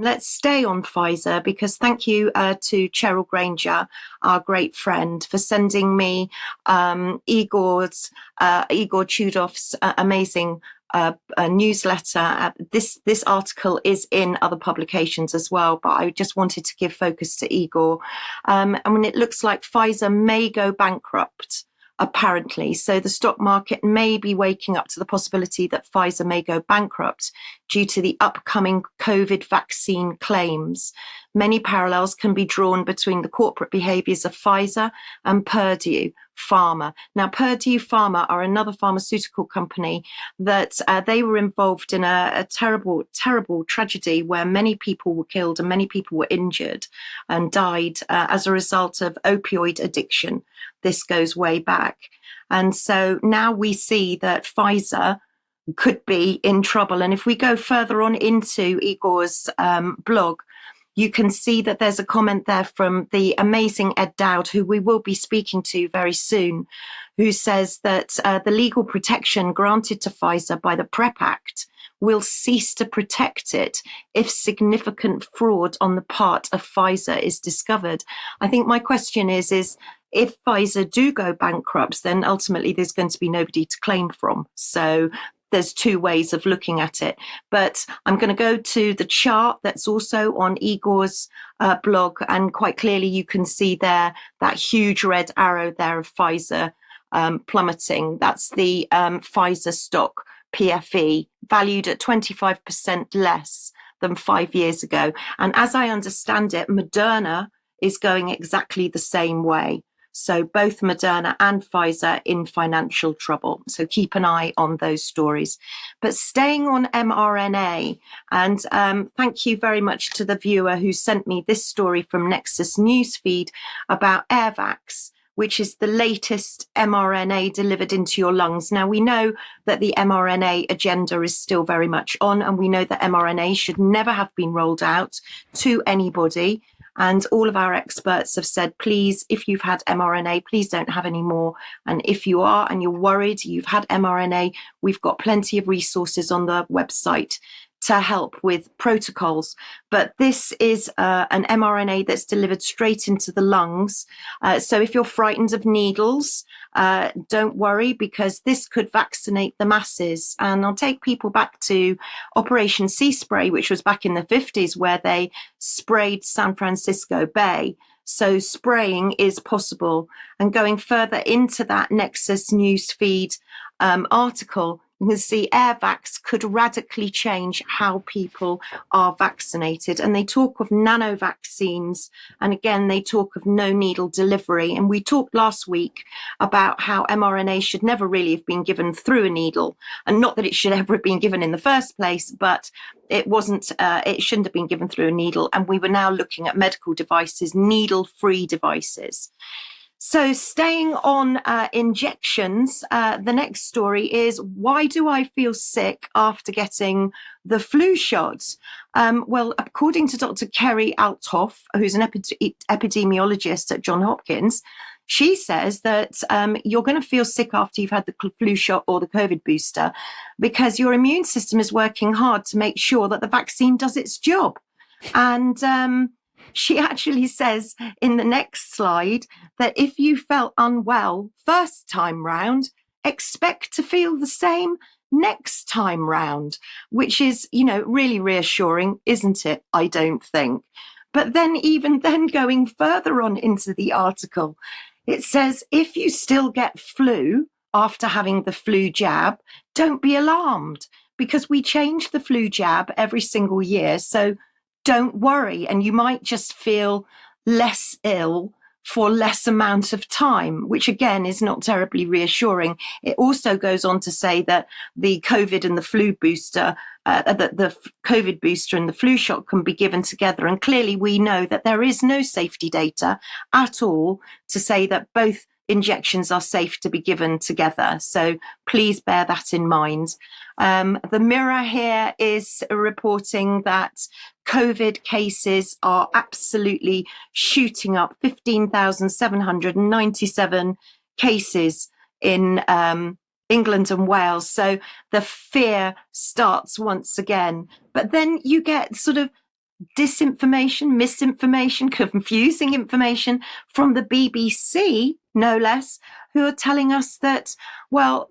Let's stay on Pfizer because thank you to Cheryl Granger, our great friend, for sending me Igor Chudov's amazing newsletter. This article is in other publications as well, but I just wanted to give focus to Igor. It looks like Pfizer may go bankrupt, apparently. So the stock market may be waking up to the possibility that Pfizer may go bankrupt due to the upcoming COVID vaccine claims. Many parallels can be drawn between the corporate behaviors of Pfizer and Purdue Pharma. Now, Purdue Pharma are another pharmaceutical company that they were involved in a terrible, terrible tragedy where many people were killed and many people were injured and died as a result of opioid addiction. This goes way back. And so now we see that Pfizer could be in trouble. And if we go further on into Igor's blog, you can see that there's a comment there from the amazing Ed Dowd, who we will be speaking to very soon, who says that the legal protection granted to Pfizer by the PrEP Act will cease to protect it if significant fraud on the part of Pfizer is discovered. I think my question is if Pfizer do go bankrupt, then ultimately there's going to be nobody to claim from. So there's two ways of looking at it. But I'm going to go to the chart that's also on Igor's blog. And quite clearly, you can see there that huge red arrow there of Pfizer plummeting. That's the Pfizer stock PFE, valued at 25% less than 5 years ago. And as I understand it, Moderna is going exactly the same way. So both Moderna and Pfizer in financial trouble. So keep an eye on those stories. But staying on mRNA, and thank you very much to the viewer who sent me this story from Nexus Newsfeed about Airvax, which is the latest mRNA delivered into your lungs. Now, we know that the mRNA agenda is still very much on, and we know that mRNA should never have been rolled out to anybody. And all of our experts have said, please, if you've had mRNA, please don't have any more. And if you are and you're worried you've had mRNA, we've got plenty of resources on the website to help with protocols. But this is an mRNA that's delivered straight into the lungs. So if you're frightened of needles, don't worry, because this could vaccinate the masses. And I'll take people back to Operation Sea Spray, which was back in the 50s, where they sprayed San Francisco Bay. So spraying is possible. And going further into that Nexus Newsfeed article, you can see Airvax could radically change how people are vaccinated. And they talk of nano vaccines. And again, they talk of no needle delivery. And we talked last week about how mRNA should never really have been given through a needle. And not that it should ever have been given in the first place, but it shouldn't have been given through a needle. And we were now looking at medical devices, needle-free devices. So staying on injections, the next story is, why do I feel sick after getting the flu shots? Well, according to Dr. Kerry Althoff, who's an epidemiologist at Johns Hopkins, she says that you're going to feel sick after you've had the flu shot or the COVID booster because your immune system is working hard to make sure that the vaccine does its job. And she actually says in the next slide that if you felt unwell first time round, expect to feel the same next time round, which is, really reassuring, isn't it? I don't think. But then even then, going further on into the article, it says, if you still get flu after having the flu jab, don't be alarmed, because we change the flu jab every single year. So don't worry, and you might just feel less ill for less amount of time, which again is not terribly reassuring. It also goes on to say that the COVID and the flu booster, the COVID booster and the flu shot can be given together. And clearly we know that there is no safety data at all to say that both injections are safe to be given together. So please bear that in mind. The Mirror here is reporting that COVID cases are absolutely shooting up, 15,797 cases in England and Wales. So the fear starts once again. But then you get sort of disinformation, misinformation, confusing information from the BBC, no less, who are telling us that, well,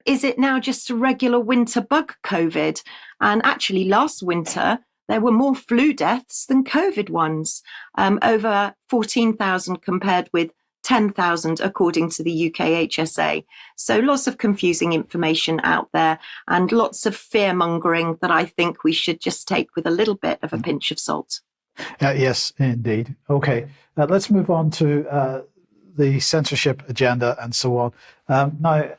is it now just a regular winter bug COVID? And actually, last winter, there were more flu deaths than COVID ones, over 14,000 compared with 10,000, according to the UK HSA. So lots of confusing information out there and lots of fear mongering that I think we should just take with a little bit of a pinch of salt. Yes, indeed. Okay, let's move on to the censorship agenda and so on. Now,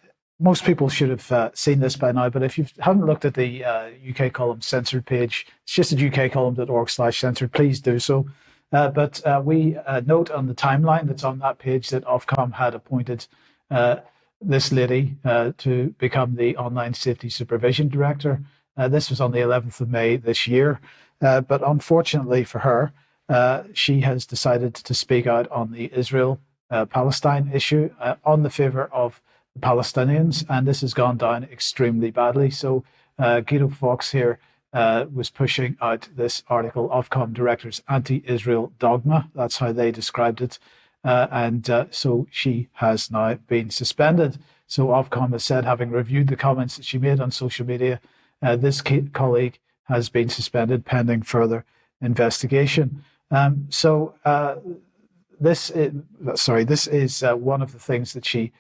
most people should have seen this by now, but if you haven't looked at the UK column censored page, it's just at ukcolumn.org/censored, please do so. But we note on the timeline that's on that page that Ofcom had appointed this lady to become the Online Safety Supervision Director. This was on the 11th of May this year. But unfortunately for her, she has decided to speak out on the Israel-Palestine issue on the favour of the Palestinians, and this has gone down extremely badly. So Guido Fawkes here was pushing out this article, Ofcom Director's Anti-Israel Dogma. That's how they described it. So she has now been suspended. So Ofcom has said, having reviewed the comments that she made on social media, this colleague has been suspended pending further investigation. This is one of the things that she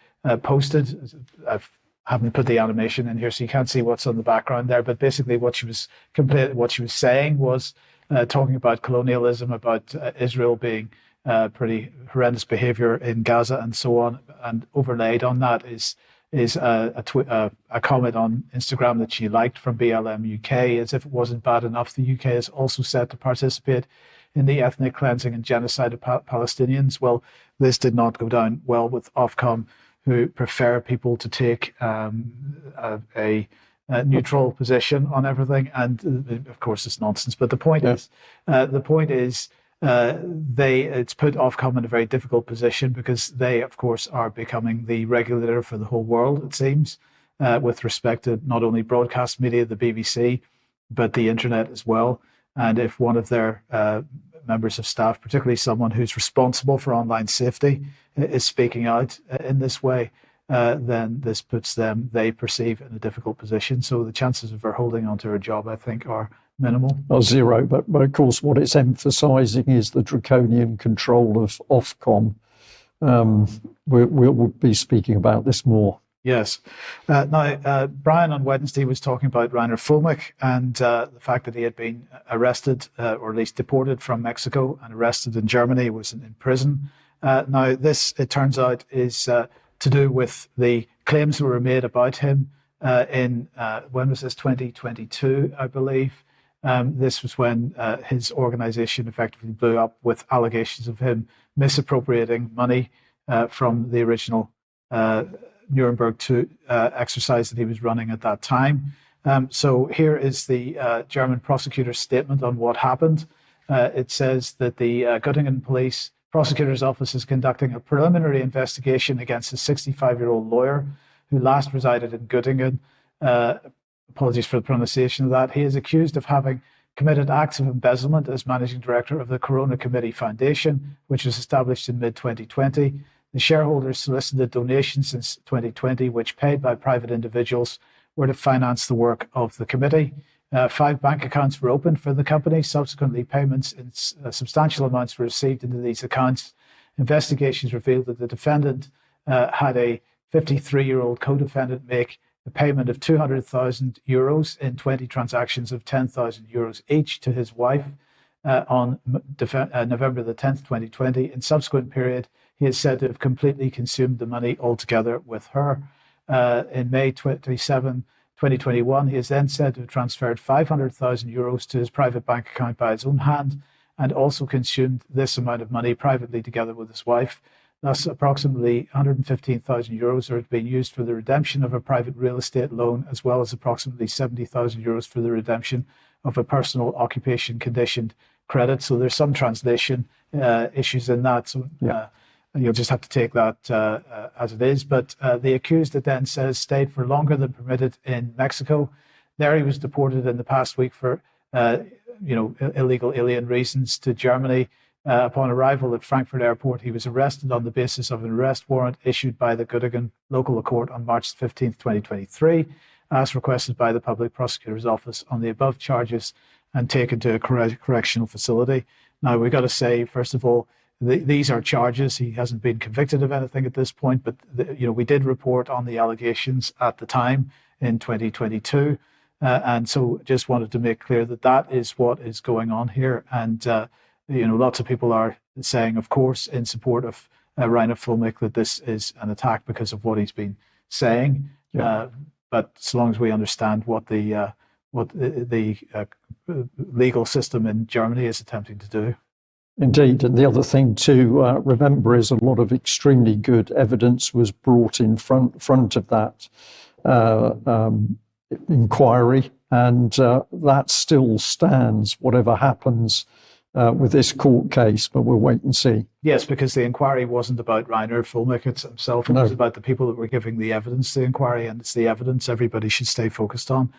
posted. I haven't put the animation in here, so you can't see what's on the background there. But basically, what she was saying was talking about colonialism, about Israel being pretty horrendous behavior in Gaza and so on. And overlaid on that is a comment on Instagram that she liked from BLM UK. As if it wasn't bad enough, the UK is also set to participate in the ethnic cleansing and genocide of Palestinians. Well, this did not go down well with Ofcom, who prefer people to take a neutral position on everything. And of course, it's nonsense. But the point is, it's put Ofcom in a very difficult position because they, of course, are becoming the regulator for the whole world, it seems, with respect to not only broadcast media, the BBC, but the internet as well. And if one of their members of staff, particularly someone who's responsible for online safety, is speaking out in this way, then this puts them, they perceive, in a difficult position. So the chances of her holding onto her job, I think, are minimal. Zero, but of course what it's emphasising is the draconian control of Ofcom. We'll be speaking about this more. Yes. Now, Brian on Wednesday was talking about Rainer Fulmich and the fact that he had been arrested, or at least deported from Mexico and arrested in Germany, was in prison. Now, this, it turns out, is to do with the claims that were made about him in, when was this, 2022, I believe. This was when his organisation effectively blew up with allegations of him misappropriating money from the original Nuremberg 2 exercise that he was running at that time. So here is the German prosecutor's statement on what happened. It says that the Göttingen Police Prosecutor's Office is conducting a preliminary investigation against a 65-year-old lawyer who last resided in Göttingen. Apologies for the pronunciation of that. He is accused of having committed acts of embezzlement as managing director of the Corona Committee Foundation, which was established in mid-2020. The shareholders solicited donations since 2020, which, paid by private individuals, were to finance the work of the committee. 5 bank accounts were opened for the company. Subsequently, payments in substantial amounts were received into these accounts. Investigations revealed that the defendant had a 53-year-old co-defendant make a payment of €200,000 in 20 transactions of €10,000 each to his wife on November the 10th, 2020. In subsequent period, he is said to have completely consumed the money altogether with her. In May 27, 2021, he is then said to have transferred €500,000 to his private bank account by his own hand and also consumed this amount of money privately together with his wife. Thus, approximately €115,000 are being used for the redemption of a private real estate loan, as well as approximately €70,000 for the redemption of a personal occupation conditioned credit. So there's some translation issues in that. So you'll just have to take that as it is. But the accused, it then says, stayed for longer than permitted in Mexico. There he was deported in the past week for illegal alien reasons to Germany. Upon arrival at Frankfurt Airport, he was arrested on the basis of an arrest warrant issued by the Göttingen local court on March 15th, 2023, as requested by the Public Prosecutor's Office on the above charges, and taken to a correctional facility. Now, we've got to say, first of all, these are charges. He hasn't been convicted of anything at this point, but we did report on the allegations at the time in 2022. And so just wanted to make clear that that is what is going on here. And lots of people are saying, of course, in support of Rainer Fulmich, that this is an attack because of what he's been saying. Yeah. But so long as we understand what the legal system in Germany is attempting to do. Indeed. And the other thing to remember is a lot of extremely good evidence was brought in front of that inquiry, and that still stands, whatever happens with this court case, but we'll wait and see. Yes, because the inquiry wasn't about Rainer Fulmich himself. It was about the people that were giving the evidence to the inquiry, and it's the evidence everybody should stay focused on.